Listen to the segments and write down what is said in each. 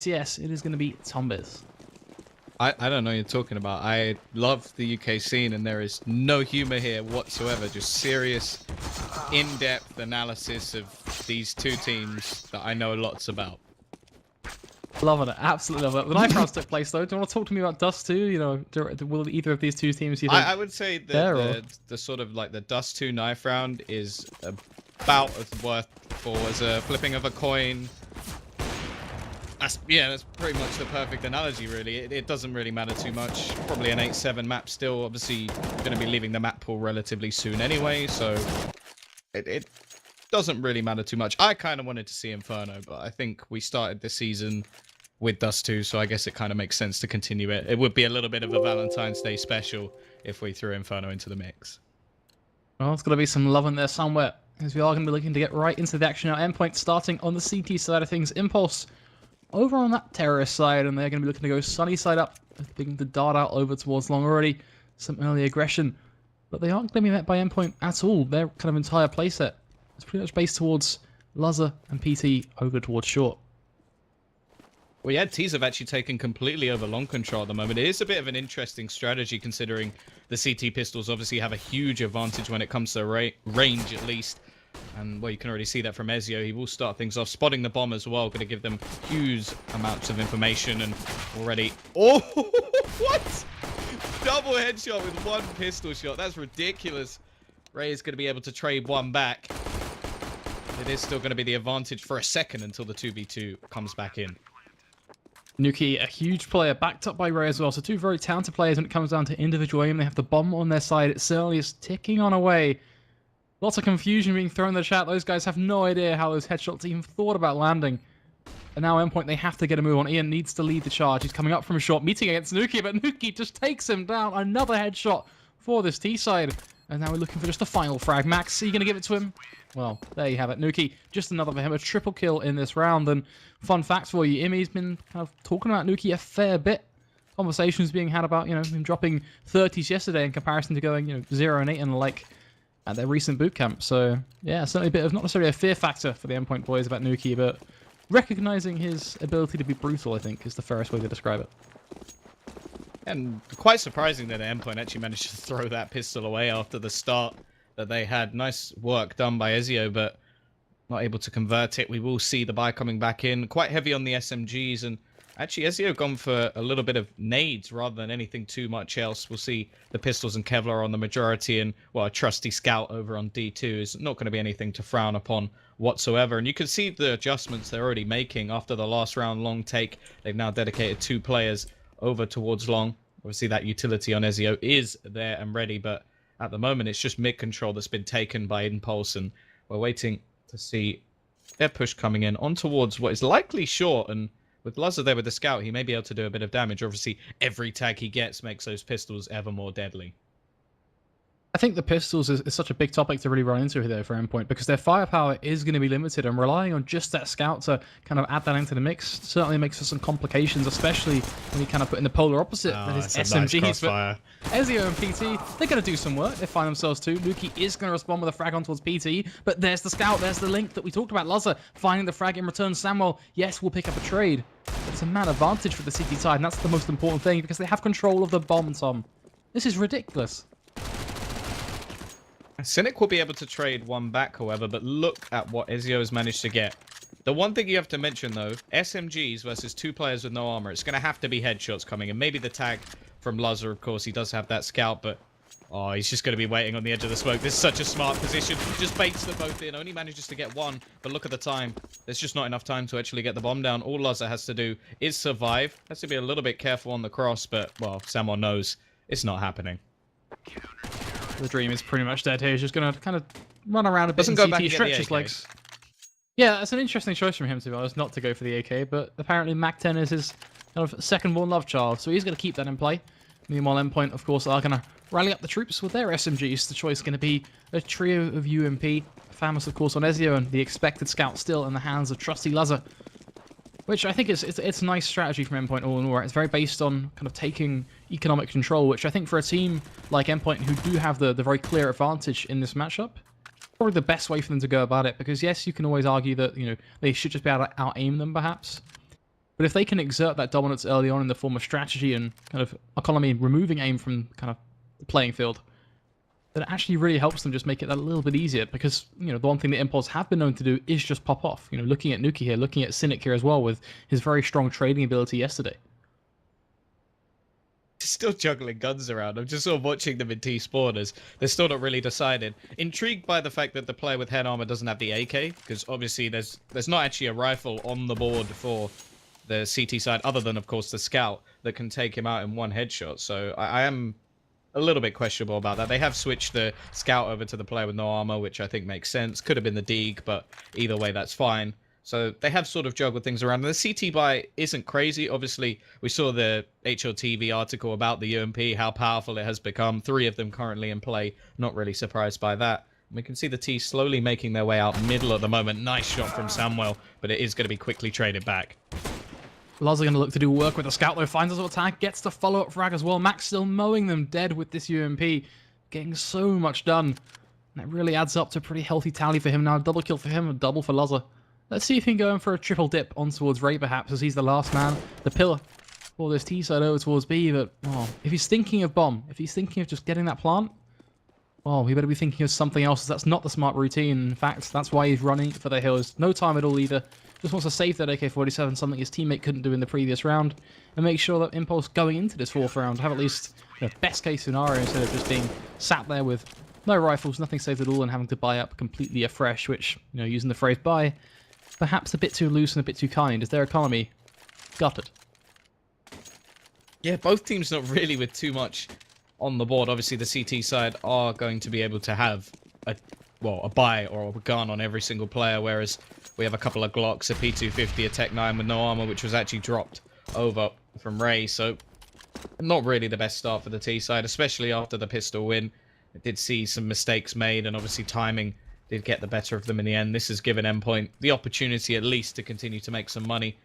So yes, it is going to be Zombies. I don't know what you're talking about. I love the UK scene, and there is no humor here whatsoever. Just serious, in-depth analysis of these two teams that I know lots about. Loving it, absolutely love it. The knife rounds took place though. Do you want to talk to me about Dust 2? You know, will either of these two teams you think I would say there, that the sort of like the Dust 2 knife round is about as worth for as a flipping of a coin. That's pretty much the perfect analogy, really. It doesn't really matter too much. Probably an 8-7 map still. Obviously, going to be leaving the map pool relatively soon anyway, so it doesn't really matter too much. I kind of wanted to see Inferno, but I think we started the season with Dust 2, so I guess it kind of makes sense to continue it. It would be a little bit of a Valentine's Day special if we threw Inferno into the mix. Well, it's got to be some love in there somewhere, because we are going to be looking to get right into the action now. Endpoint starting on the CT side of things. Impulse over on that terrorist side, and they're going to be looking to go sunny side up, looking to dart out over towards long already. Some early aggression, but they aren't going to be met by Endpoint at all. Their kind of entire playset is pretty much based towards Luzzer and PT over towards short. Well, yeah, T's have actually taken completely over long control at the moment. It is a bit of an interesting strategy considering the CT pistols obviously have a huge advantage when it comes to range, at least. And, well, you can already see that from Ezio. He will start things off, spotting the bomb as well. Going to give them huge amounts of information and already... Oh, what? Double headshot with one pistol shot. That's ridiculous. Ray is going to be able to trade one back. It is still going to be the advantage for a second until the 2v2 comes back in. Nuki, a huge player, backed up by Ray as well. So two very talented players when it comes down to individual aim. They have the bomb on their side. It certainly is ticking on away. Lots of confusion being thrown in the chat. Those guys have no idea how those headshots even thought about landing. And now Endpoint, they have to get a move on. Ian needs to lead the charge. He's coming up from a short meeting against Nuki, but Nuki just takes him down. Another headshot for this T side. And now we're looking for just the final frag. Max, are you going to give it to him? Well, there you have it. Nuki, just another for him. A triple kill in this round. And fun facts for you. Imi's been kind of talking about Nuki a fair bit. Conversations being had about, him dropping 30s yesterday in comparison to going, 0 and 8 and the like at their recent boot camp. So, yeah, certainly a bit of not necessarily a fear factor for the Endpoint boys about Nuki, but recognizing his ability to be brutal, I think, is the fairest way to describe it. And quite surprising that Endpoint actually managed to throw that pistol away after the start that they had. Nice work done by Ezio, but not able to convert it. We will see the buy coming back in. Quite heavy on the SMGs, and actually Ezio gone for a little bit of nades rather than anything too much else. We'll see the pistols and Kevlar on the majority, and, well, a trusty scout over on D2 is not going to be anything to frown upon whatsoever. And you can see the adjustments they're already making after the last round long take. They've now dedicated 2 players over towards long. Obviously, that utility on Ezio is there and ready, but at the moment, it's just mid-control that's been taken by Impulse, and we're waiting to see their push coming in on towards what is likely short, and with Luzzer there with the scout, he may be able to do a bit of damage. Obviously, every tag he gets makes those pistols ever more deadly. I think the pistols is such a big topic to really run into here for Endpoint, because their firepower is going to be limited, and relying on just that scout to kind of add that into the mix certainly makes for some complications, especially when you kind of put in the polar opposite, that is SMGs. Nice crossfire. But Ezio and PT, they're going to do some work. They find themselves too. Nuki is going to respond with a frag on towards PT, but there's the scout, there's the link that we talked about. Luzzer finding the frag in return. Samuel, yes, we'll pick up a trade, but it's a man advantage for the CT side, and that's the most important thing, because they have control of the bomb, Tom. This is ridiculous. Cynic will be able to trade one back, however, but look at what Ezio has managed to get. The one thing you have to mention, though, SMGs versus 2 players with no armor, it's going to have to be headshots coming, and maybe the tag from Luzzer, of course, he does have that scout, but oh, he's just going to be waiting on the edge of the smoke. This is such a smart position. Just baits them both in, only manages to get one, but look at the time. There's just not enough time to actually get the bomb down. All Luzzer has to do is survive. Has to be a little bit careful on the cross, but, well, Samon knows it's not happening. The dream is pretty much dead here. He's just going to kind of run around a bit. Doesn't go back and stretch get the his AK. legs. Yeah, that's an interesting choice from him, to be honest, not to go for the AK, but apparently Mac 10 is his kind of second-born love child, so he's going to keep that in play. Meanwhile, Endpoint, of course, are going to rally up the troops with their SMGs. The choice is going to be a trio of UMP, famous, of course, on Ezio, and the expected scout still in the hands of trusty Luzzer. Which I think it's a nice strategy from Endpoint all in all. Right? It's very based on kind of taking economic control, which I think for a team like Endpoint, who do have the very clear advantage in this matchup, probably the best way for them to go about it. Because yes, you can always argue that they should just be able to out-aim them perhaps. But if they can exert that dominance early on in the form of strategy and kind of economy, removing aim from kind of the playing field, that actually really helps them just make it a little bit easier, because, you know, the one thing that Impulse have been known to do is just pop off. You know, looking at Nuki here, looking at Cynic here as well with his very strong trading ability yesterday. Still juggling guns around. I'm just sort of watching them in T-spawners. They're still not really decided. Intrigued by the fact that the player with head armor doesn't have the AK, because obviously there's not actually a rifle on the board for the CT side, other than, of course, the scout that can take him out in one headshot. So I am a little bit questionable about that. They have switched the scout over to the player with no armor, which I think makes sense. Could have been the Deeg, but either way, that's fine. So they have sort of juggled things around. And the CT buy isn't crazy. Obviously, we saw the HLTV article about the UMP, how powerful it has become. 3 of them currently in play. Not really surprised by that. We can see the T slowly making their way out middle at the moment. Nice shot from Samuel, but it is going to be quickly traded back. Laz are going to look to do work with the scout, though. Finds us attack, gets the follow-up frag as well. Max still mowing them dead with this UMP. Getting so much done. And it really adds up to a pretty healthy tally for him now. Double kill for him, a double for Lazar. Let's see if he can go in for a triple dip on towards Ray, perhaps, as he's the last man. The pillar for this T side over towards B, but if he's thinking of bomb, if he's thinking of just getting that plant, well, he better be thinking of something else. That's not the smart routine. In fact, that's why he's running for the hills. No time at all either. Just wants to save that AK-47, something his teammate couldn't do in the previous round, and make sure that Impulse going into this 4th round have at least a best case scenario instead of just being sat there with no rifles, nothing saved at all, and having to buy up completely afresh, which, you know, using the phrase buy, perhaps a bit too loose and a bit too kind. Is their economy gutted? Yeah, both teams not really with too much on the board. Obviously, the CT side are going to be able to have a buy or a gun on every single player, whereas we have a couple of Glocks, a P250, a Tech 9 with no armor, which was actually dropped over from Ray. So not really the best start for the T side, especially after the pistol win. I did see some mistakes made, and obviously timing did get the better of them in the end. This has given Endpoint the opportunity at least to continue to make some money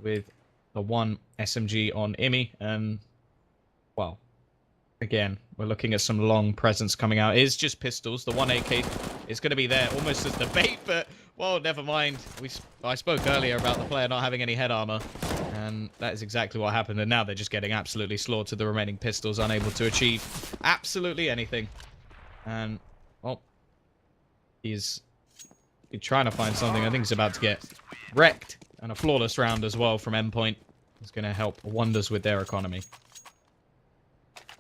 with the 1 SMG on Imi. And, well, again, we're looking at some long presence coming out. It is just pistols. The 1 AK is going to be there almost as the bait, but, well, never mind. I spoke earlier about the player not having any head armor, and that is exactly what happened. And now they're just getting absolutely slaughtered. The remaining pistols unable to achieve absolutely anything. And, well, he's trying to find something. I think he's about to get wrecked. And a flawless round as well from Endpoint is going to help wonders with their economy.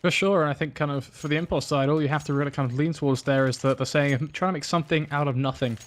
For sure, and I think kind of for the Impulse side, all you have to really kind of lean towards there is that they're saying, trying to make something out of nothing.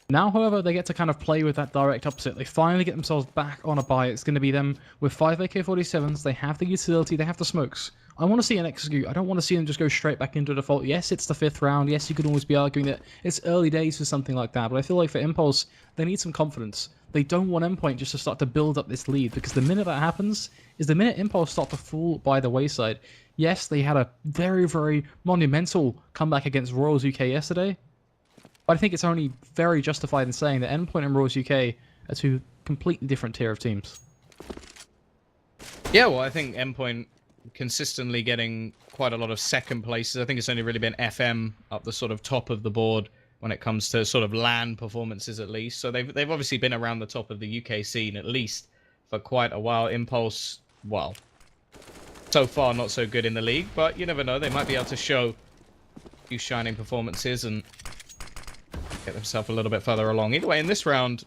Now, however, they get to kind of play with that direct opposite. They finally get themselves back on a buy. It's going to be them with 5 AK-47s. They have the utility. They have the smokes. I want to see an execute. I don't want to see them just go straight back into default. Yes, it's the 5th round. Yes, you could always be arguing that it's early days for something like that. But I feel like for Impulse, they need some confidence. They don't want Endpoint just to start to build up this lead, because the minute that happens is the minute Impulse start to fall by the wayside. Yes, they had a very, very monumental comeback against Royals UK yesterday, but I think it's only very justified in saying that Endpoint and Royals UK are 2 completely different tier of teams. Yeah, well, I think Endpoint consistently getting quite a lot of second places. I think it's only really been FM up the sort of top of the board when it comes to sort of LAN performances, at least. So they've obviously been around the top of the UK scene, at least, for quite a while. Impulse, well, so far not so good in the league, but you never know. They might be able to show a few shining performances and get themselves a little bit further along. Either way, in this round,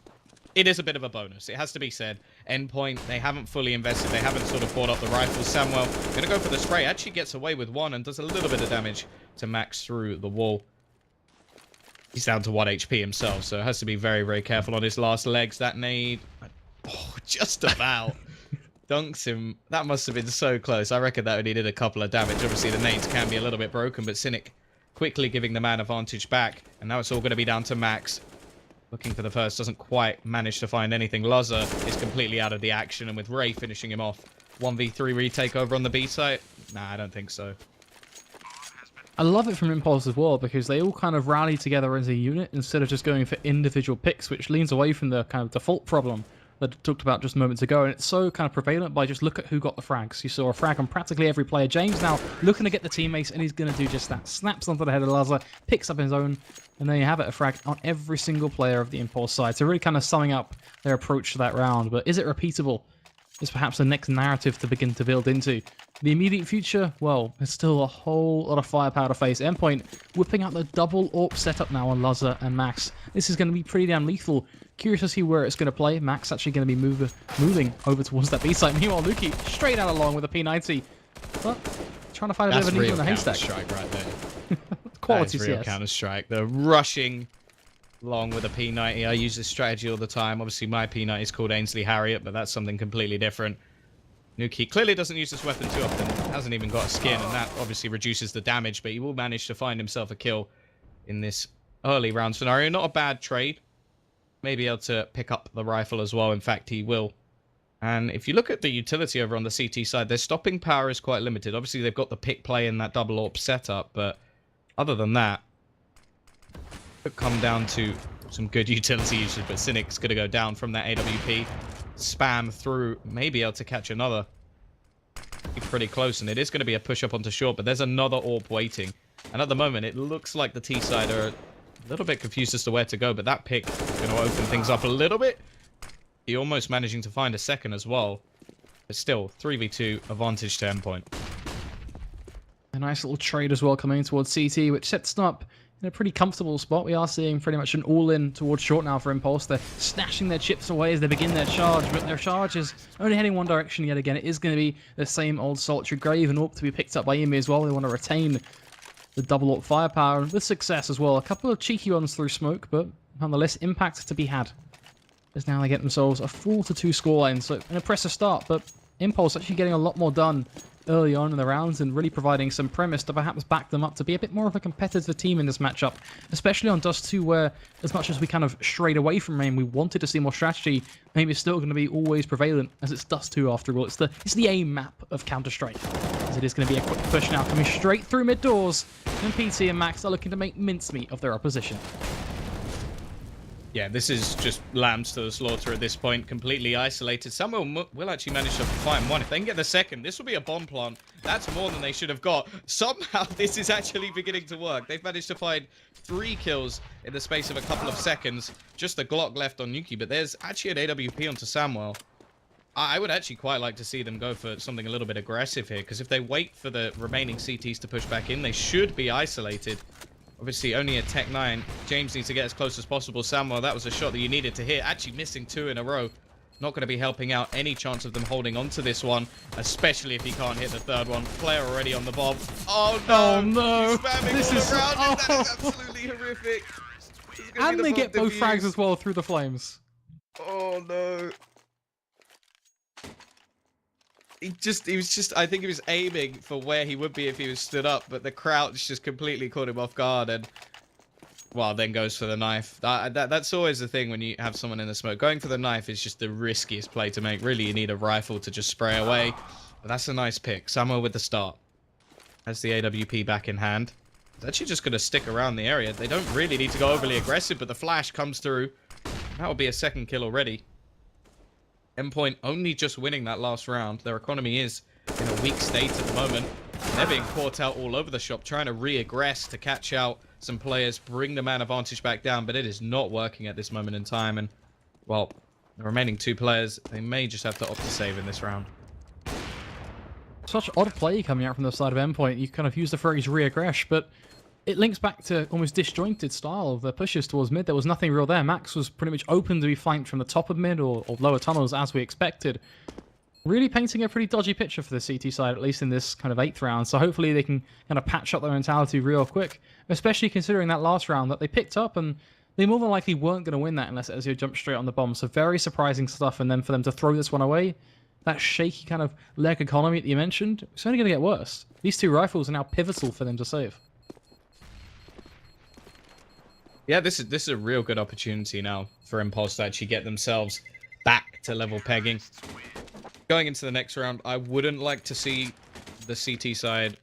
it is a bit of a bonus. It has to be said. Endpoint, they haven't fully invested. They haven't sort of bought up the rifles. Samuel going to go for the spray. Actually gets away with 1 and does a little bit of damage to Max through the wall. He's down to 1 HP himself, so has to be very, very careful on his last legs. That nade, oh, just about dunks him. That must have been so close. I reckon that only did a couple of damage. Obviously, the nades can be a little bit broken, but Cynic quickly giving the man advantage back. And now it's all going to be down to Max. Looking for the first, doesn't quite manage to find anything. Lazar is completely out of the action, and with Ray finishing him off. 1v3 retake over on the B site? Nah, I don't think so. I love it from Impulse as well, because they all kind of rally together as a unit instead of just going for individual picks, which leans away from the kind of default problem that I talked about just moments ago. And it's so kind of prevalent by just look at who got the frags. You saw a frag on practically every player. James now looking to get the teammates, and he's going to do just that. Snaps onto the head of Lazar, picks up his own, and there you have it, a frag on every single player of the Impulse side. So really kind of summing up their approach to that round. But is it repeatable? is perhaps the next narrative to begin to build into. The immediate future, well, there's still a whole lot of firepower to face. Endpoint whipping out the double AWP setup now on Lazza and Max. This is going to be pretty damn lethal. Curious to see where it's going to play. Max actually going to be moving over towards that B site. Meanwhile, Nuki straight out along with a P90. But trying to find a bit of a needle in the haystack. Strike right there. Quality real CS. Counter-Strike. The rushing along with a P90. I use this strategy all the time. Obviously, my P90 is called Ainsley Harriet, but that's something completely different. Nuki clearly doesn't use this weapon too often. Hasn't even got a skin, and that obviously reduces the damage, but he will manage to find himself a kill in this early round scenario. Not a bad trade. Maybe able to pick up the rifle as well. In fact, he will. And if you look at the utility over on the CT side, their stopping power is quite limited. Obviously, they've got the pick play in that double AWP setup, but other than that, it come down to some good utility usage. But Cynic's going to go down from that AWP, spam through, maybe able to catch another. Pretty close, and it is going to be a push up onto short, but there's another AWP waiting. And at the moment, it looks like the T side are a little bit confused as to where to go, but that pick is going to open things up a little bit. He almost managing to find a second as well. But still, 3v2 advantage to Endpoint. A nice little trade as well coming towards CT, which sets them up in a pretty comfortable spot. We are seeing pretty much an all-in towards short now for Impulse. They're snatching their chips away as they begin their charge, but their charge is only heading one direction yet again. It is going to be the same old Solitary Grave and AWP to be picked up by Emi as well. They want to retain the double AWP firepower with success as well. A couple of cheeky ones through smoke, but nonetheless, impact to be had. As now they get themselves a 4-2 scoreline, so an impressive start, but Impulse actually getting a lot more done early on in the rounds and really providing some premise to perhaps back them up to be a bit more of a competitive team in this matchup, especially on Dust 2, where as much as we kind of strayed away from main, we wanted to see more strategy. Maybe it's still going to be always prevalent, as it's Dust 2 after all. It's the aim map of Counter-Strike, as it is going to be a quick push now coming straight through mid doors, and PT and Max are looking to make mincemeat of their opposition. Yeah, this is just lambs to the slaughter at this point, completely isolated. Samuel will actually manage to find one. If they can get the second, this will be a bomb plant. That's more than they should have got. Somehow, this is actually beginning to work. They've managed to find 3 kills in the space of a couple of seconds. Just the Glock left on Nuki, but there's actually an AWP onto Samuel. I would actually quite like to see them go for something a little bit aggressive here, because if they wait for the remaining CTs to push back in, they should be isolated. Obviously, only a Tech 9. James needs to get as close as possible. Samuel, that was a shot that you needed to hit. Actually missing 2 in a row. Not going to be helping out any chance of them holding on to this one, especially if he can't hit the third one. Player already on the bomb. Oh, no. Oh, no. This is around it. That is absolutely horrific. And they get both frags as well through the flames. Oh, no. I think he was aiming for where he would be if he was stood up, but the crouch just completely caught him off guard and, well, then goes for the knife. That's always the thing when you have someone in the smoke. Going for the knife is just the riskiest play to make. Really, you need a rifle to just spray away. But that's a nice pick. Samuel with the start. Has the AWP back in hand. It's actually just going to stick around the area. They don't really need to go overly aggressive, but the flash comes through. That will be a second kill already. Endpoint only just winning that last round. Their economy is in a weak state at the moment. They're being caught out all over the shop, trying to re-aggress to catch out some players, bring the man advantage back down, but it is not working at this moment in time. And, well, the remaining 2 players, they may just have to opt to save in this round. Such odd play coming out from the side of Endpoint. You kind of use the phrase re-aggress, but it links back to almost disjointed style of the pushes towards mid. There was nothing real there. Max was pretty much open to be flanked from the top of mid or lower tunnels as we expected. Really painting a pretty dodgy picture for the CT side, at least in this kind of 8th round. So hopefully they can kind of patch up their mentality real quick, especially considering that last round that they picked up and they more than likely weren't going to win that unless Ezio jumped straight on the bomb. So very surprising stuff. And then for them to throw this one away, that shaky kind of leg economy that you mentioned, it's only going to get worse. These 2 rifles are now pivotal for them to save. Yeah, this is a real good opportunity now for Impulse to actually get themselves back to level pegging. Going into the next round, I wouldn't like to see the CT side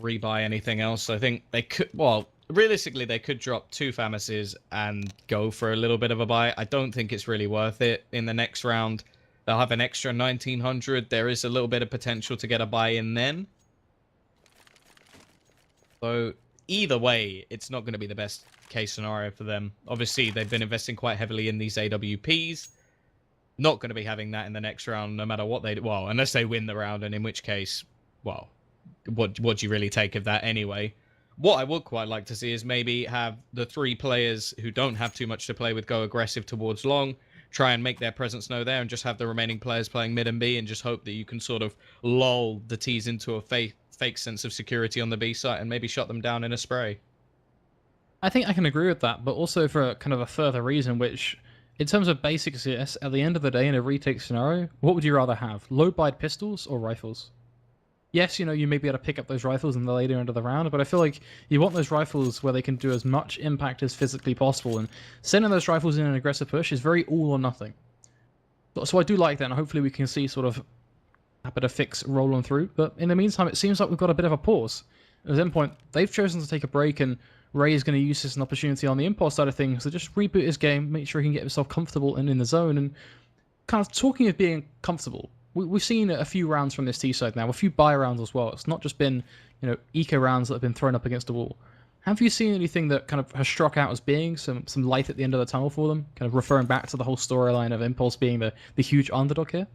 rebuy anything else. I think they could, well, realistically, they could drop 2 Famises and go for a little bit of a buy. I don't think it's really worth it in the next round. They'll have an extra 1900. There is a little bit of potential to get a buy in then. So either way, it's not going to be the best case scenario for them. Obviously, they've been investing quite heavily in these AWPs. not going to be having that in the next round, no matter what they do. Well, unless they win the round, and in which case, well, what do you really take of that anyway? What I would quite like to see is maybe have the 3 players who don't have too much to play with go aggressive towards long, try and make their presence known there, and just have the remaining players playing mid and B, and just hope that you can sort of lull the T's into a fake sense of security on the B site and maybe shut them down in a spray. I think I can agree with that, but also for kind of a further reason, which, in terms of basic CS, at the end of the day in a retake scenario, what would you rather have? Low-bide pistols or rifles? Yes, you may be able to pick up those rifles in the later end of the round, but I feel like you want those rifles where they can do as much impact as physically possible, and sending those rifles in an aggressive push is very all or nothing. So I do like that, and hopefully we can see sort of a bit of fix rolling through, but in the meantime, it seems like we've got a bit of a pause. At Endpoint, they've chosen to take a break, and Ray is going to use this as an opportunity on the impulse side of things to just reboot his game, make sure he can get himself comfortable and in the zone, and kind of talking of being comfortable. We've seen a few rounds from this T side now, a few buy rounds as well. It's not just been, eco rounds that have been thrown up against the wall. Have you seen anything that kind of has struck out as being some light at the end of the tunnel for them? Kind of referring back to the whole storyline of Impulse being the huge underdog here?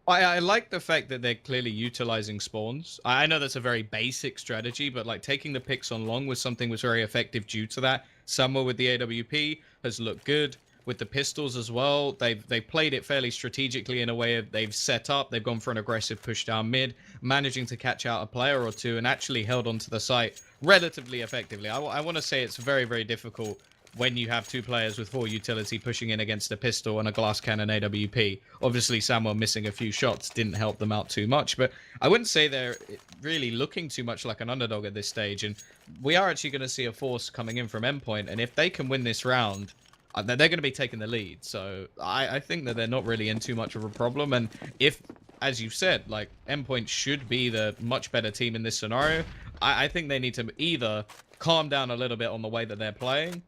I like the fact that they're clearly utilizing spawns. I know that's a very basic strategy, but like taking the picks on long was something was very effective due to that. Somewhere with the AWP has looked good. With the pistols as well, they've played it fairly strategically in a way they've set up. They've gone for an aggressive push down mid, managing to catch out a player or two, and actually held onto the site relatively effectively. I want to say it's very, very difficult when you have 2 players with 4 utility pushing in against a pistol and a glass cannon AWP. Obviously, Samuel missing a few shots didn't help them out too much, but I wouldn't say they're really looking too much like an underdog at this stage, and we are actually going to see a force coming in from Endpoint, and if they can win this round, they're going to be taking the lead. So I think that they're not really in too much of a problem. And if, as you said, like Endpoint should be the much better team in this scenario, I think they need to either calm down a little bit on the way that they're playing,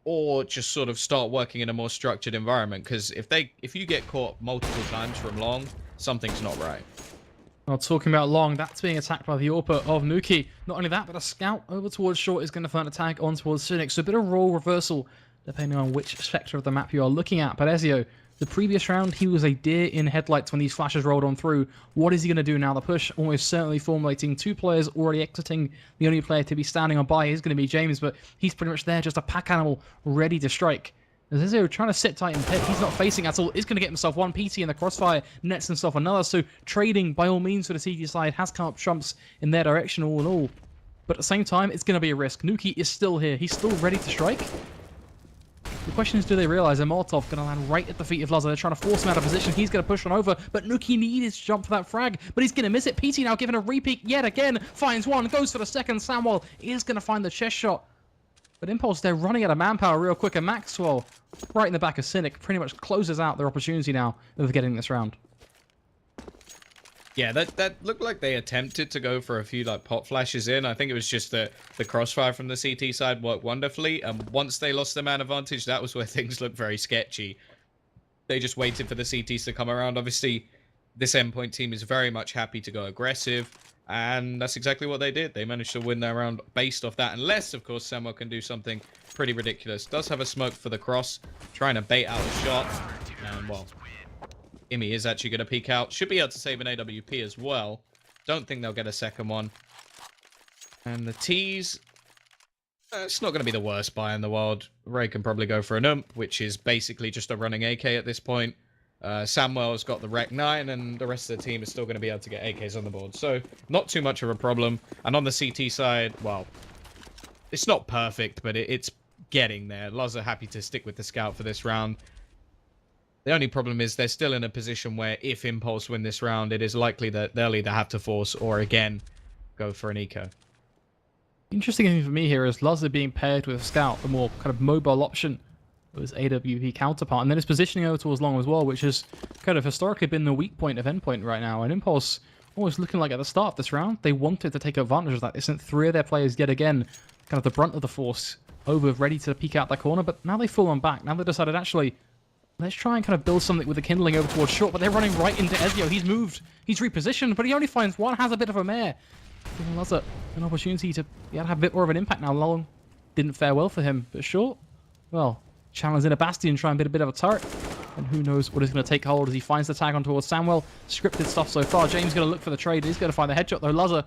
or just sort of start working in a more structured environment. Because if you get caught multiple times from long, something's not right. Well, talking about long, that's being attacked by the AWP of Nuki. Not only that, but a scout over towards short is going to find a tag on towards Cynic. So a bit of role reversal, depending on which sector of the map you are looking at. But Ezio, the previous round, he was a deer in headlights when these flashes rolled on through. What is he going to do now? The push almost certainly formulating. 2 players already exiting. The only player to be standing on by is going to be James, but he's pretty much there, just a pack animal ready to strike. As Ezio trying to sit tight in pit, he's not facing at all. He's going to get himself 1 PT in the crossfire, nets himself another. So trading, by all means, for the CT side has come up trumps in their direction all in all. But at the same time, it's going to be a risk. Nuki is still here. He's still ready to strike. The question is, do they realize a Molotov going to land right at the feet of Lazar? They're trying to force him out of position. He's going to push on over, but Nuki needs to jump for that frag, but he's going to miss it. PT now given a repeat yet again. Finds one, goes for the second. Samuel is going to find the chest shot. But Impulse, they're running out of manpower real quick, and Maxwell, right in the back of Cynic, pretty much closes out their opportunity now of getting this round. Yeah, that looked like they attempted to go for a few like pot flashes in. I think it was just the crossfire from the CT side worked wonderfully. And once they lost the man advantage, that was where things looked very sketchy. They just waited for the CTs to come around. Obviously, this Endpoint team is very much happy to go aggressive. And that's exactly what they did. They managed to win their round based off that. Unless, of course, Samuel can do something pretty ridiculous. Does have a smoke for the cross. Trying to bait out a shot. And, well, Imi is actually going to peek out. Should be able to save an AWP as well. Don't think they'll get a second one. And the T's... it's not going to be the worst buy in the world. Ray can probably go for an which is basically just a running AK at this point. Samuel's got the Rec 9, and the rest of the team is still going to be able to get AKs on the board. So, not too much of a problem. And on the CT side, well, it's not perfect, but it's getting there. Loz are happy to stick with the scout for this round. The only problem is they're still in a position where if Impulse win this round, it is likely that they'll either have to force or, again, go for an eco. Interesting thing for me here is Lazar being paired with Scout, the more kind of mobile option of his AWP counterpart, and then his positioning over towards long as well, which has kind of historically been the weak point of Endpoint right now. And Impulse almost looking like at the start of this round, they wanted to take advantage of that. They sent 3 of their players yet again, kind of the brunt of the force, over ready to peek out that corner, but now they've fallen back. Now they decided, actually, let's try and kind of build something with the kindling over towards short, but they're running right into Ezio. He's moved, he's repositioned, but he only finds one, has a bit of a mare. Giving Lazar an opportunity to have a bit more of an impact now. Long didn't fare well for him, but short, well, challenge in a bastion, try and get a bit of a turret. And who knows what is going to take hold as he finds the tag on towards Samuel. Scripted stuff so far. James going to look for the trade. He's going to find the headshot though. Lazar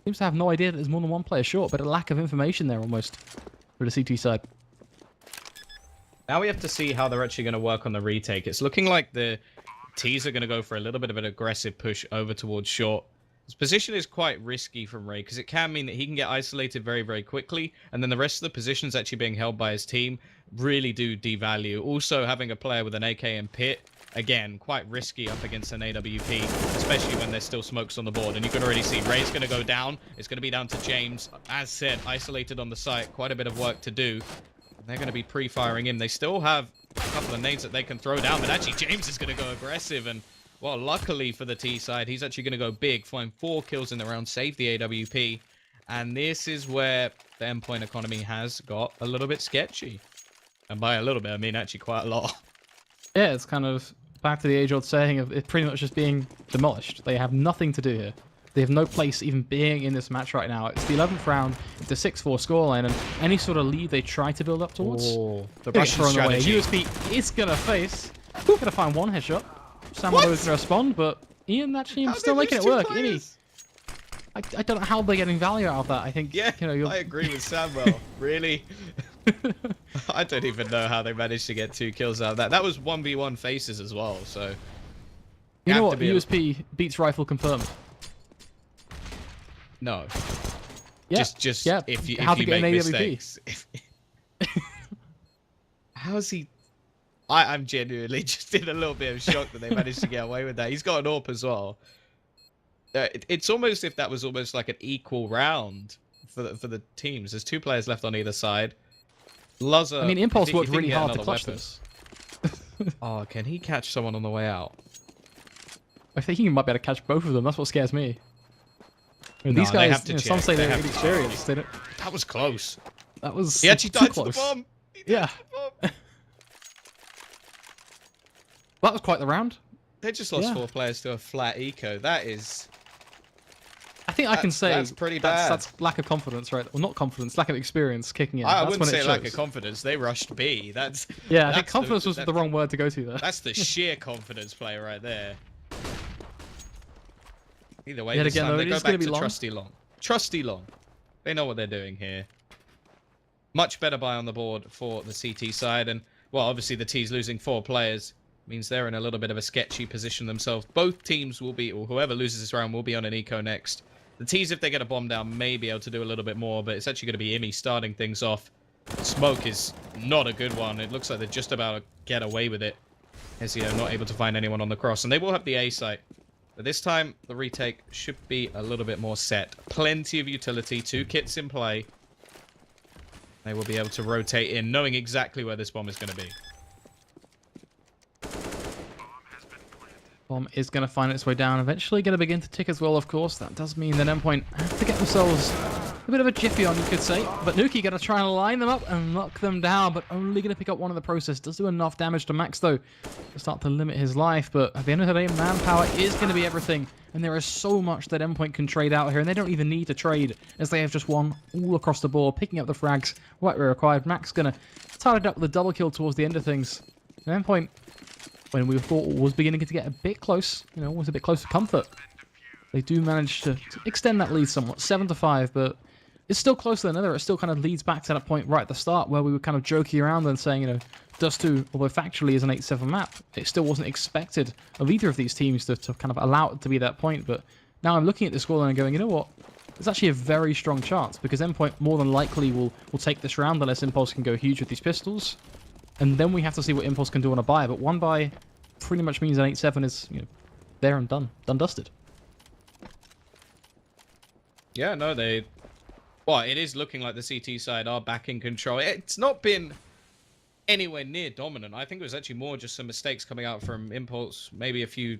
seems to have no idea that there's more than one player short, but a lack of information there almost for the CT side. Now we have to see how they're actually going to work on the retake. It's looking like the T's are going to go for a little bit of an aggressive push over towards short. His position is quite risky from Ray because it can mean that he can get isolated very, very quickly, and then the rest of the positions actually being held by his team really do devalue. Also, having a player with an AK and pit, again, quite risky up against an AWP, especially when there's still smokes on the board. And you can already see Ray's going to go down. It's going to be down to James. As said, isolated on the site, quite a bit of work to do. They're going to be pre-firing him. They still have a couple of nades that they can throw down, but actually James is going to go aggressive. And, well, luckily for the T side, he's actually going to go big, find 4 kills in the round, save the AWP. And this is where the Endpoint economy has got a little bit sketchy. And by a little bit, I mean actually quite a lot. Yeah, it's kind of back to the age-old saying of it pretty much just being demolished. They have nothing to do here. They have no place even being in this match right now. It's the 11th round. It's a 6-4 scoreline, and any sort of lead they try to build up towards, the Russian strategy. USP is going to face. Going to find one headshot. Samuel is going to respond, but Ian actually still making it work. I don't know how they're getting value out of that. I think, yeah, you know, I agree with Samuel. Really? I don't even know how they managed to get 2 kills out of that. That was 1v1 faces as well, so... You know what? USP beats rifle confirmed. No. Yeah. Just yeah. if you How to get make an AWP. mistakes. How is he... I'm genuinely just in a little bit of shock that they managed to get away with that. He's got an AWP as well. It's almost if that was almost like an equal round for the teams. There's 2 players left on either side. Lazar, I mean, Impulse worked really hard to clutch this. Oh, can he catch someone on the way out? I think he might be able to catch both of them. That's what scares me. I mean, No, these guys, you know, some say they're have really to experienced. They don't... That was close. That was He actually too died to close. the bomb. Yeah. That was quite the round. They just lost 4 players to a flat eco. That is... I think I can say that's pretty bad. That's lack of confidence, right? Well, not confidence, lack of experience kicking in. I that's wouldn't when say it lack shows. of confidence. They rushed B. That's yeah. I think confidence was the wrong word to go to there. That's the sheer confidence play right there. Either way, Yet this again, time though, they it go is gonna back be to long. Trusty Long. Trusty Long. They know what they're doing here. Much better buy on the board for the CT side, and well, obviously the T's losing 4 players means they're in a little bit of a sketchy position themselves. Both teams will be, or whoever loses this round will be on an eco next. The T's, if they get a bomb down, may be able to do a little bit more, but it's actually going to be Imi starting things off. Smoke is not a good one. It looks like they're just about to get away with it. Ezio not able to find anyone on the cross, and they will have the A site. But this time, the retake should be a little bit more set. Plenty of utility, 2 kits in play. They will be able to rotate in, knowing exactly where this bomb is going to be. Bomb is going to find its way down. Eventually going to begin to tick as well, of course. That does mean that Endpoint have to get themselves a bit of a jiffy on, you could say. But Nuki going to try and line them up and knock them down, but only going to pick up one in the process. Does do enough damage to Max, though, to start to limit his life. But at the end of the day, manpower is going to be everything. And there is so much that Endpoint can trade out here, and they don't even need to trade, as they have just won all across the board, picking up the frags right where required. Max going to tie it up with a double kill towards the end of things. And Endpoint, when we thought was beginning to get a bit close, you know, was a bit close to comfort, they do manage to extend that lead somewhat, 7-5, but it's still closer than ever. It still kind of leads back to that point right at the start where we were kind of joking around and saying, you know, Dust 2, although factually is an 8-7 map, it still wasn't expected of either of these teams to kind of allow it to be that point. But now I'm looking at the scoreline and going, you know what? There's actually a very strong chance because Endpoint more than likely will take this round unless Impulse can go huge with these pistols. And then we have to see what Impulse can do on a buy. But one buy pretty much means an 8-7 is, you know, there and done. Done dusted. Yeah, no, they... Well, it is looking like the CT side are back in control. It's not been anywhere near dominant. I think it was actually more just some mistakes coming out from Impulse. Maybe a few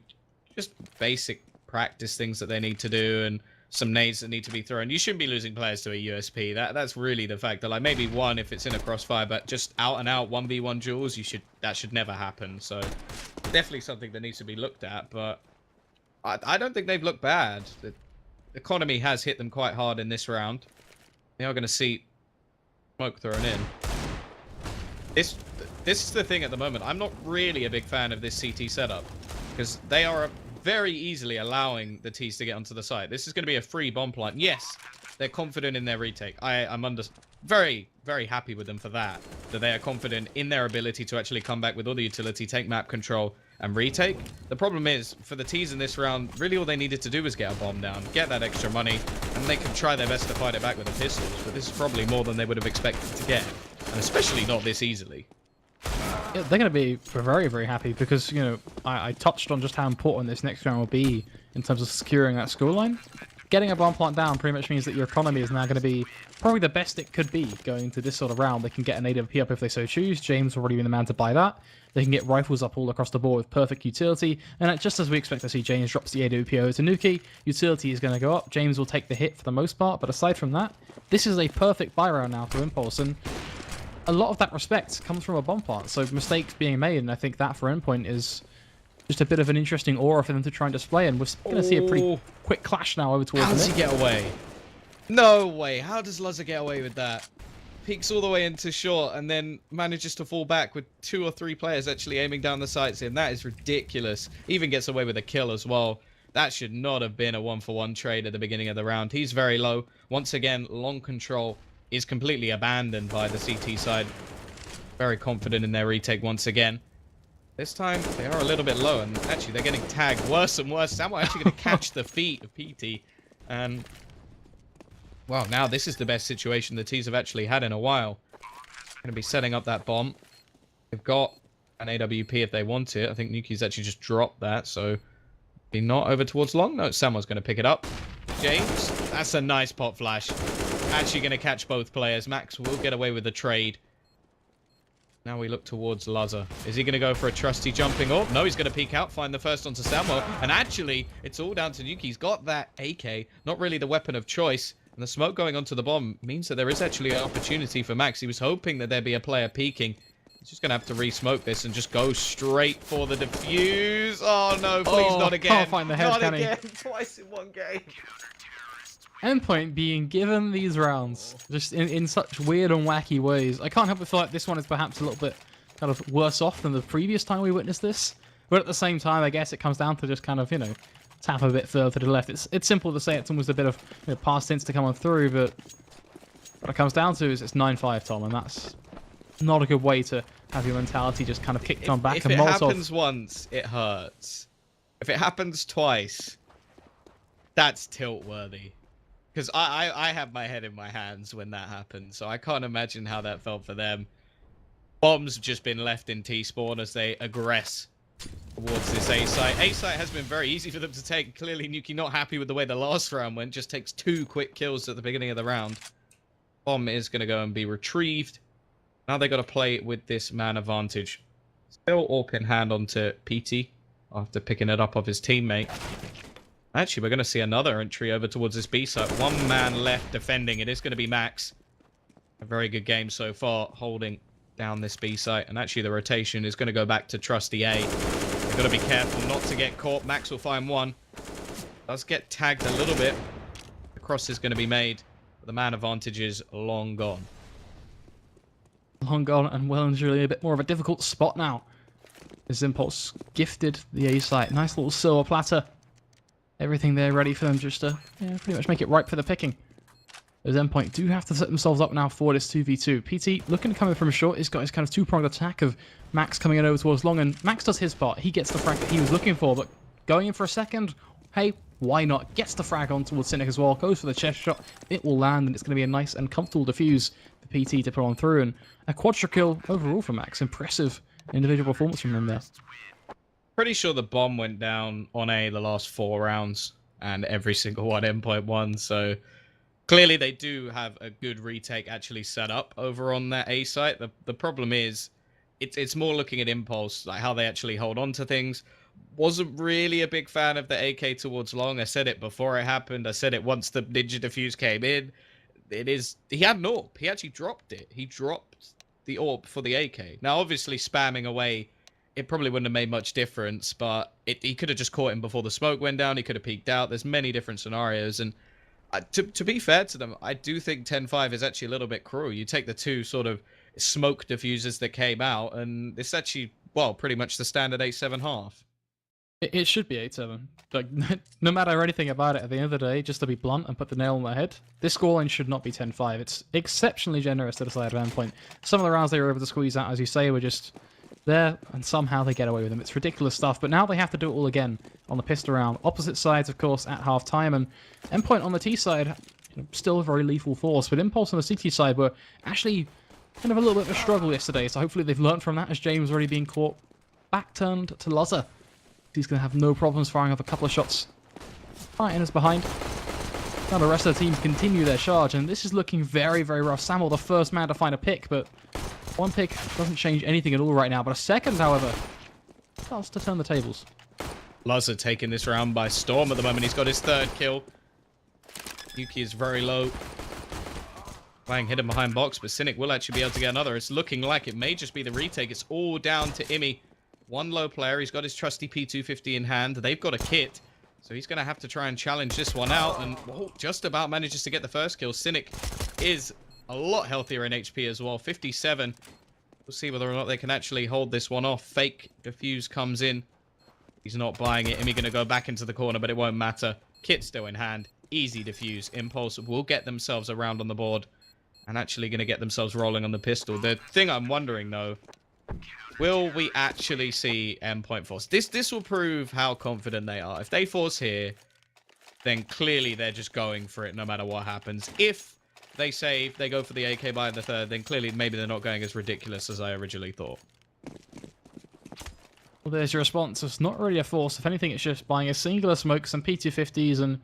just basic practice things that they need to do and some nades that need to be thrown. You shouldn't be losing players to a USP. That's really the factor. Like maybe one if it's in a crossfire, but just out and out 1v1 duels, that should never happen. So definitely something that needs to be looked at, but I don't think they've looked bad. The economy has hit them quite hard in this round. They are going to see smoke thrown in. this is the thing at the moment. I'm not really a big fan of this CT setup because they are very easily allowing the T's to get onto the site. This is going to be a free bomb plant. Yes, they're confident in their retake. I'm very, very happy with them for that they are confident in their ability to actually come back with all the utility, take map control, and retake. The problem is, for the T's in this round, really all they needed to do was get a bomb down, get that extra money, and they can try their best to fight it back with the pistols, but this is probably more than they would have expected to get, and especially not this easily. Yeah, they're going to be very, very happy because, you know, I touched on just how important this next round will be in terms of securing that scoreline. Getting a bomb plant down pretty much means that your economy is now going to be probably the best it could be going to this sort of round. They can get an AWP up if they so choose. James will already be the man to buy that. They can get rifles up all across the board with perfect utility. And just as we expect to see, James drops the AWP over to Nuki. Utility is going to go up. James will take the hit for the most part. But aside from that, this is a perfect buy round now for Impulse. And a lot of that respect comes from a bomb plant. So mistakes being made. And I think that for Endpoint is just a bit of an interesting aura for them to try and display. And we're going to see a pretty quick clash now over towards How does he get away? No way. How does Luzza get away with that? Peeks all the way into short and then manages to fall back with 2 or 3 players actually aiming down the sights in. That is ridiculous. Even gets away with a kill as well. That should not have been a 1-for-1 trade at the beginning of the round. He's very low. Once again, long control is completely abandoned by the CT side. Very confident in their retake once again. This time, they are a little bit low, and actually, they're getting tagged worse and worse. Samuel actually going to catch the feet of PT. And, well, now this is the best situation the T's have actually had in a while. Going to be setting up that bomb. They've got an AWP if they want it. I think Nuki's actually just dropped that, so be not over towards long. No, Samuel's going to pick it up. James, that's a nice pop flash. Actually going to catch both players. Max will get away with the trade. Now we look towards Luzza. Is he going to go for a trusty jumping up? No, he's going to peek out, find the first onto Samuel. And actually, it's all down to Nuki. He's got that AK, not really the weapon of choice. And the smoke going onto the bomb means that there is actually an opportunity for Max. He was hoping that there'd be a player peeking. He's just going to have to re-smoke this and just go straight for the defuse. Oh, no, please not again. Can't find the head, not again. Twice in one game. Endpoint being given these rounds just in such weird and wacky ways. I can't help but feel like this one is perhaps a little bit kind of worse off than the previous time we witnessed this. But at the same time, I guess it comes down to just kind of, you know, tap a bit further to the left. It's simple to say it's almost a bit of, you know, past tense to come on through, but what it comes down to is it's 9-5, Tom, and that's not a good way to have your mentality just kind of kicked on back. If it happens once, it hurts. If it happens twice, that's tilt-worthy. Because I have my head in my hands when that happened, so I can't imagine how that felt for them. Bombs have just been left in T-spawn as they aggress towards this A-site. A-site has been very easy for them to take. Clearly, Nuki not happy with the way the last round went. Just takes 2 quick kills at the beginning of the round. Bomb is going to go and be retrieved. Now they got to play with this man advantage. Still AWP in hand onto PT after picking it up off his teammate. Actually, we're going to see another entry over towards this B site. 1 man left defending. It is going to be Max. A very good game so far, holding down this B site. And actually, the rotation is going to go back to Trusty A. They've got to be careful not to get caught. Max will find one. Does get tagged a little bit. The cross is going to be made. But the man advantage is long gone. Long gone and well and truly a bit more of a difficult spot now. As Impulse gifted the A site. Nice little silver platter. Everything there ready for them just to pretty much make it ripe for the picking. As Endpoint do have to set themselves up now for this 2v2. PT looking to come in from short. He's got his kind of 2-pronged attack of Max coming in over towards long, and Max does his part. He gets the frag that he was looking for, but going in for a second, hey, why not? Gets the frag on towards Cynic as well. Goes for the chest shot. It will land, and it's going to be a nice and comfortable defuse for PT to put on through. And a quadra kill overall for Max. Impressive individual performance from him there. Pretty sure the bomb went down on A the last 4 rounds, and every single one Endpoint won, so clearly they do have a good retake actually set up over on that A site. The problem is, it's more looking at Impulse, like how they actually hold on to things. Wasn't really a big fan of the AK towards long. I said it before it happened. I said it once the Ninja Diffuse came in. He had an AWP. He actually dropped it. He dropped the AWP for the AK. Now, obviously, spamming away, it probably wouldn't have made much difference, but he could have just caught him before the smoke went down. He could have peeked out. There's many different scenarios, and to be fair to them, I do think 10-5 is actually a little bit cruel. You take the 2 sort of smoke diffusers that came out, and it's actually, well, pretty much the standard 8-7 half. It should be 8-7. Like, no matter anything about it, at the end of the day, just to be blunt and put the nail on the head, this scoreline should not be 10-5. It's exceptionally generous to the side of Endpoint. Some of the rounds they were able to squeeze out, as you say, were just there, and somehow they get away with them. It's ridiculous stuff, but now they have to do it all again on the pistol round. Opposite sides, of course, at half-time, and Endpoint on the T side, still a very lethal force, but Impulse on the CT side were actually kind of a little bit of a struggle yesterday, so hopefully they've learned from that, as James already being caught back-turned to Loza. He's going to have no problems firing off a couple of shots. Fighting us behind. Now the rest of the team continue their charge, and this is looking very, very rough. Samuel, the first man to find a pick, but one pick doesn't change anything at all right now. But a second, however, starts to turn the tables. Loza taking this round by storm at the moment. He's got his third kill. Yuki is very low. Playing hidden behind box, but Cynic will actually be able to get another. It's looking like it may just be the retake. It's all down to Imi. One low player. He's got his trusty P250 in hand. They've got a kit, so he's going to have to try and challenge this one out, and just about manages to get the first kill. Cynic is a lot healthier in HP as well, 57. We'll see whether or not they can actually hold this one off. Fake defuse comes in. He's not buying it. Imi going to go back into the corner, but it won't matter. Kit still in hand. Easy defuse. Impulse will get themselves around on the board and actually going to get themselves rolling on the pistol. The thing I'm wondering, though, will we actually see Endpoint force? This will prove how confident they are. If they force here, then clearly they're just going for it no matter what happens. If they save, they go for the AK by the third, then clearly maybe they're not going as ridiculous as I originally thought. Well, there's your response. It's not really a force. If anything, it's just buying a singular smoke, some P250s, and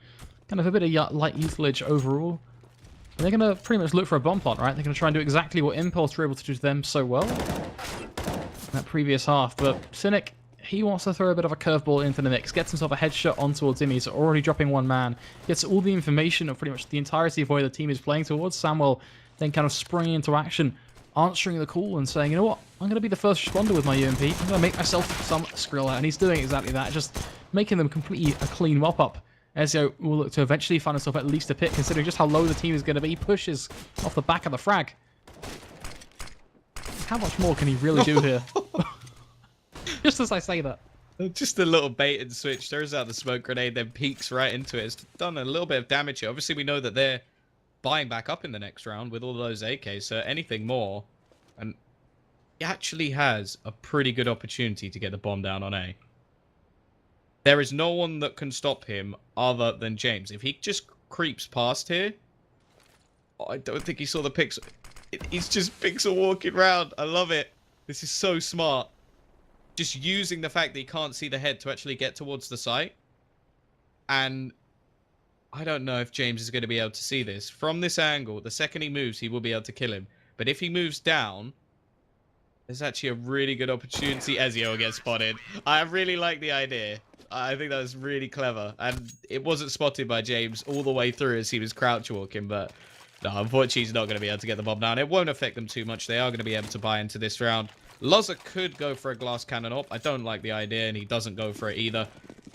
kind of a bit of light usage overall. And they're going to pretty much look for a bomb plot, right? They're going to try and do exactly what Impulse were able to do to them so well that previous half, but Cynic, he wants to throw a bit of a curveball into the mix, gets himself a headshot on towards Imi, so already dropping one man, gets all the information of pretty much the entirety of where the team is playing towards. Samuel then kind of springing into action, answering the call and saying, you know what, I'm going to be the first responder with my UMP, I'm going to make myself some Skrilla, and he's doing exactly that, just making them completely a clean mop-up. Ezio will look to eventually find himself at least a pick, considering just how low the team is going to be. He pushes off the back of the frag. How much more can he really do here? Just as I say that. Just a little bait and switch. Throws out the smoke grenade, then peeks right into it. It's done a little bit of damage here. Obviously, we know that they're buying back up in the next round with all those AKs, so anything more. And he actually has a pretty good opportunity to get the bomb down on A. There is no one that can stop him other than James. If he just creeps past here, I don't think he saw the pixel. He's just pixel walking around. I love it. This is so smart. Just using the fact that he can't see the head to actually get towards the site. And I don't know if James is going to be able to see this. From this angle, the second he moves, he will be able to kill him. But if he moves down, there's actually a really good opportunity. Ezio will get spotted. I really like the idea. I think that was really clever. And it wasn't spotted by James all the way through as he was crouch walking, but no, unfortunately, he's not going to be able to get the bomb down. It won't affect them too much. They are going to be able to buy into this round. Loza could go for a glass cannon op. I don't like the idea, and he doesn't go for it either.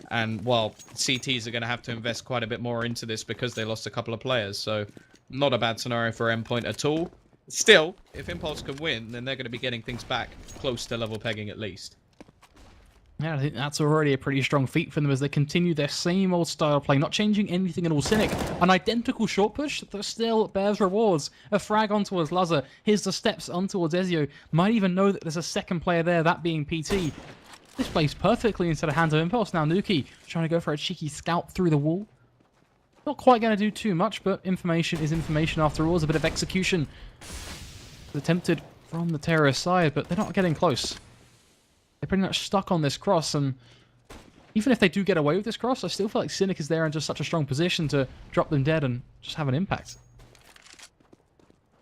And, well, CTs are going to have to invest quite a bit more into this because they lost a couple of players. So, not a bad scenario for Endpoint at all. Still, if Impulse can win, then they're going to be getting things back close to level pegging at least. Yeah, I think that's already a pretty strong feat for them as they continue their same old style of play, not changing anything at all. Cynic, an identical short push that still bears rewards. A frag on towards Laza. Here's the steps on towards Ezio. Might even know that there's a second player there, that being PT. This plays perfectly into the hands of Impulse. Now Nuki trying to go for a cheeky scout through the wall. Not quite going to do too much, but information is information after all. It's a bit of execution attempted from the terrorist side, but they're not getting close. They're pretty much stuck on this cross, and even if they do get away with this cross, I still feel like Cynic is there in just such a strong position to drop them dead and just have an impact.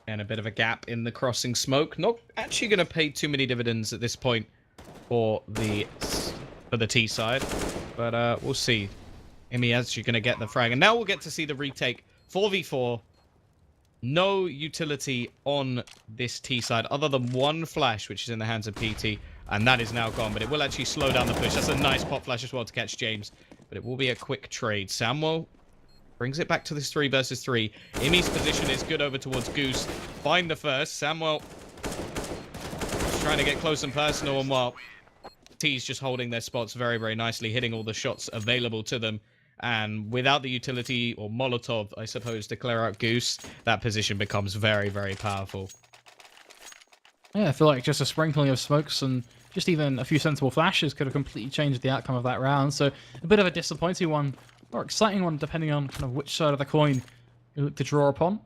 And a bit of a gap in the crossing smoke. Not actually going to pay too many dividends at this point for the T side, but we'll see. Imi actually going to get the frag, and now we'll get to see the retake. 4v4. No utility on this T side other than one flash, which is in the hands of PT. And that is now gone, but it will actually slow down the push. That's a nice pop flash as well to catch James. But it will be a quick trade. Samuel brings it back to this 3 versus 3. Imi's position is good over towards Goose. Find the first. Samuel trying to get close and personal, and while T's just holding their spots very, very nicely, hitting all the shots available to them. And without the utility or Molotov, I suppose, to clear out Goose, that position becomes very, very powerful. Yeah, I feel like just a sprinkling of smokes and just even a few sensible flashes could have completely changed the outcome of that round. So a bit of a disappointing one, or exciting one, depending on kind of which side of the coin you look to draw upon.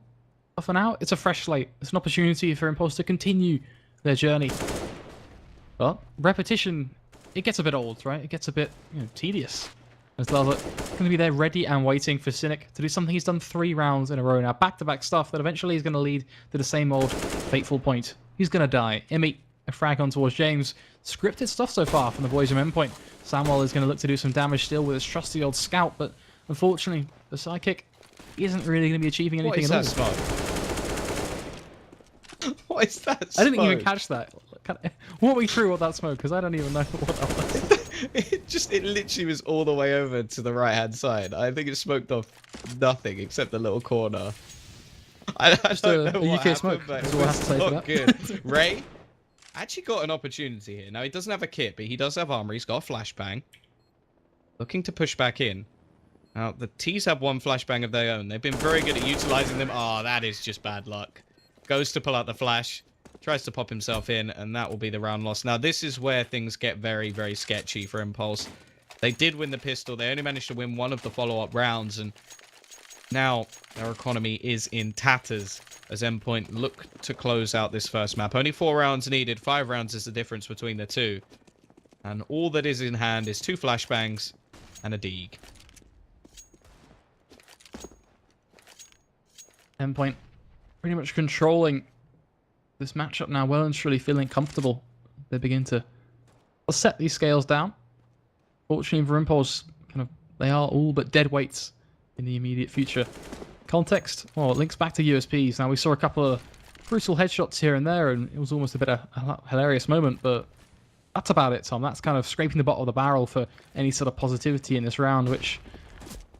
But for now, it's a fresh slate. It's an opportunity for Impulse to continue their journey. But repetition, it gets a bit old, right? It gets a bit, tedious. As Lava going to be there ready and waiting for Cynic to do something he's done 3 rounds in a row now. Back-to-back stuff that eventually is going to lead to the same old fateful point. He's going to die. Immy, a frag on towards James. Scripted stuff so far from the boys from Endpoint. Samuel is going to look to do some damage still with his trusty old scout, but unfortunately, the sidekick isn't really going to be achieving anything at all. What is that smoke? What is that smoke? I didn't even catch that. Walk me through what that smoke, because I don't even know what that was. It literally was all the way over to the right-hand side. I think it smoked off nothing except the little corner. I don't know what UK happened, smoke. but That's it all I have to was say for not that. good. Ray actually got an opportunity here. Now, he doesn't have a kit, but he does have armor. He's got a flashbang. Looking to push back in. Now, the T's have one flashbang of their own. They've been very good at utilizing them. Oh, that is just bad luck. Goes to pull out the flash. Tries to pop himself in, and that will be the round loss. Now, this is where things get very, very sketchy for Impulse. They did win the pistol. They only managed to win one of the follow-up rounds, and now their economy is in tatters as Endpoint look to close out this first map. Only 4 rounds needed. 5 rounds is the difference between the two. And all that is in hand is 2 flashbangs and a Deeg. Endpoint pretty much controlling this matchup now, well and truly feeling comfortable. They begin to set these scales down. Fortunately for Impulse, they are all but dead weights in the immediate future. Context, well, it links back to USPs. Now, we saw a couple of brutal headshots here and there, and it was almost a bit of a hilarious moment, but that's about it, Tom. That's kind of scraping the bottom of the barrel for any sort of positivity in this round, which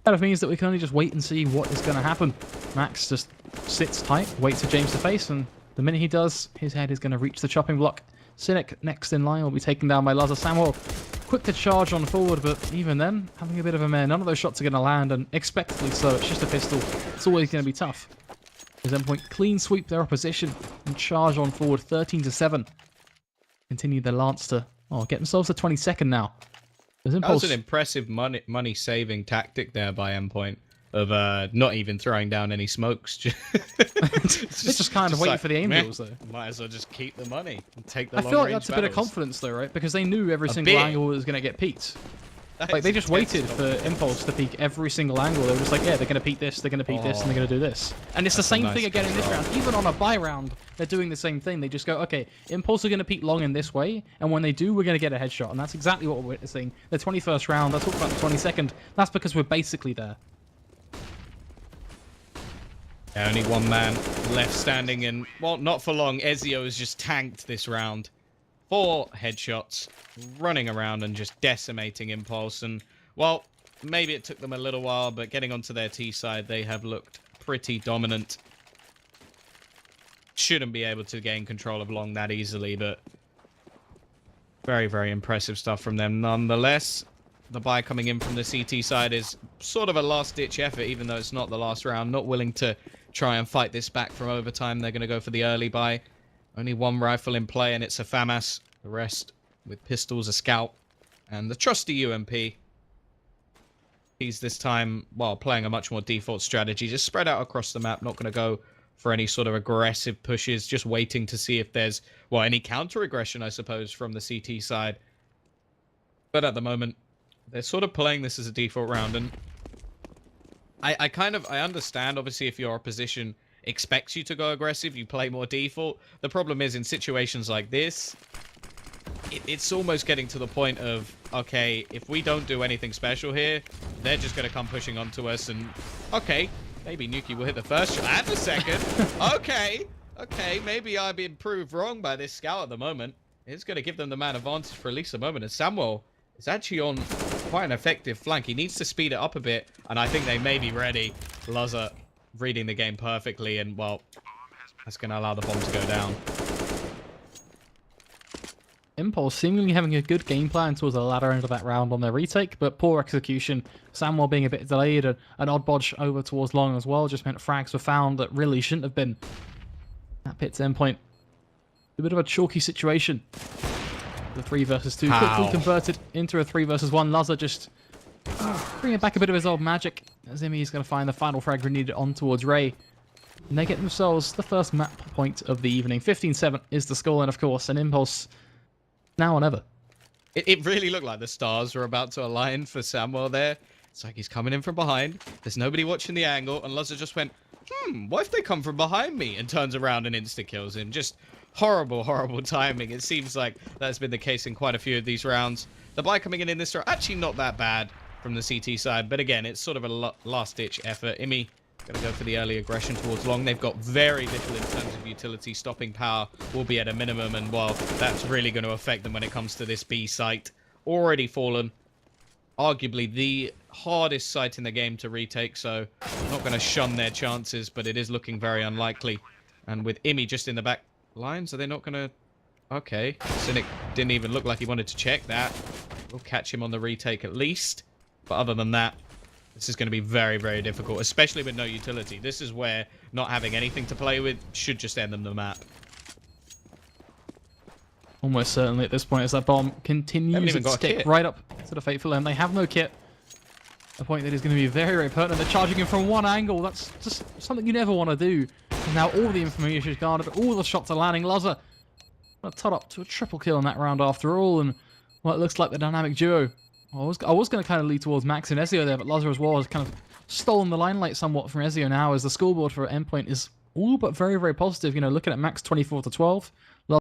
kind of means that we can only just wait and see what is going to happen. Max just sits tight, waits for James to face, and the minute he does, his head is going to reach the chopping block. Cynic, next in line, will be taken down by Laza. Samuel, quick to charge on forward, but even then, having a bit of a mare. None of those shots are going to land, and expectedly so. It's just a pistol. It's always going to be tough. As Endpoint clean sweep their opposition and charge on forward, 13-7. Continue their lance to get themselves to 22nd now. That was an impressive money-saving tactic there by Endpoint. Of not even throwing down any smokes. It's just kind of waiting for the angels, though. Might as well just keep the money and take the I long feel like range that's a bit of battles. confidence, though, right? Because they knew every single angle was going to get peeked. Like, they just waited for Impulse to peek every single angle. They were just like, yeah, they're going to peek this, they're going to peek this, and they're going to do this. And it's the same thing again in this round. Even on a buy round, they're doing the same thing. They just go, okay, Impulse are going to peek long in this way, and when they do, we're going to get a headshot. And that's exactly what we're witnessing. The 21st round, I talked about the 22nd. That's because we're basically there. Yeah, only one man left standing, and, well, not for long. Ezio has just tanked this round. 4 headshots, running around and just decimating Impulse. And, well, maybe it took them a little while, but getting onto their T side, they have looked pretty dominant. Shouldn't be able to gain control of long that easily, but very, very impressive stuff from them nonetheless. The buy coming in from the CT side is sort of a last-ditch effort, even though it's not the last round. Not willing to try and fight this back from overtime. They're going to go for the early buy. Only 1 rifle in play, and it's a FAMAS. The rest with pistols, a scout, and the trusty UMP. He's this time, well, playing a much more default strategy. Just spread out across the map. Not going to go for any sort of aggressive pushes. Just waiting to see if there's, well, any counter-aggression, I suppose, from the CT side. But at the moment, they're sort of playing this as a default round, and I understand, obviously, if your opposition expects you to go aggressive, you play more default. The problem is, in situations like this, it's almost getting to the point of, okay, if we don't do anything special here, they're just going to come pushing onto us, and, okay, maybe Nuki will hit the first shot and the second. Okay, maybe I've been proved wrong by this scout at the moment. It's going to give them the man advantage for at least a moment, and Samuel is actually on quite an effective flank. He needs to speed it up a bit, and I think they may be ready. Laza reading the game perfectly, and, well, that's going to allow the bomb to go down. Impulse seemingly having a good game plan towards the latter end of that round on their retake, but poor execution. Samuel being a bit delayed, and an odd bodge over towards long as well just meant frags were found that really shouldn't have been. That pits Endpoint. A bit of a chalky situation. The 3 versus 2 quickly converted into a 3 versus 1. Lazar just bringing back a bit of his old magic. Zimmy is going to find the final frag needed on towards Ray. And they get themselves the first map point of the evening. 15-7 is the scoreline, of course, and Impulse now or never. It really looked like the stars were about to align for Samuel there. It's like he's coming in from behind. There's nobody watching the angle, and Lazar just went, what if they come from behind me? And turns around and insta-kills him. Just horrible, horrible timing. It seems like that's been the case in quite a few of these rounds. The buy coming in this round, actually not that bad from the CT side, but again, it's sort of a last-ditch effort. Imi going to go for the early aggression towards long. They've got very little in terms of utility. Stopping power will be at a minimum, and well, that's really going to affect them when it comes to this B site. Already fallen. Arguably the hardest site in the game to retake, so I'm not going to shun their chances, but it is looking very unlikely. And with Imi just in the back lines, are they not going to... Okay, Cynic didn't even look like he wanted to check that. We'll catch him on the retake at least. But other than that, this is going to be very, very difficult, especially with no utility. This is where not having anything to play with should just end them the map. Almost certainly at this point, as that bomb continues to stick right up to the Fateful End. They have no kit. A point that is going to be very, very pertinent. They're charging him from one angle. That's just something you never want to do. And now all the information is guarded. All the shots are landing. Lazar tot up to a triple kill in that round after all. And well, it looks like the dynamic duo. I was going to kind of lead towards Max and Ezio there, but Lazar as well has kind of stolen the limelight somewhat from Ezio now, as the scoreboard for Endpoint is all but very, very positive. You know, looking at Max 24-12,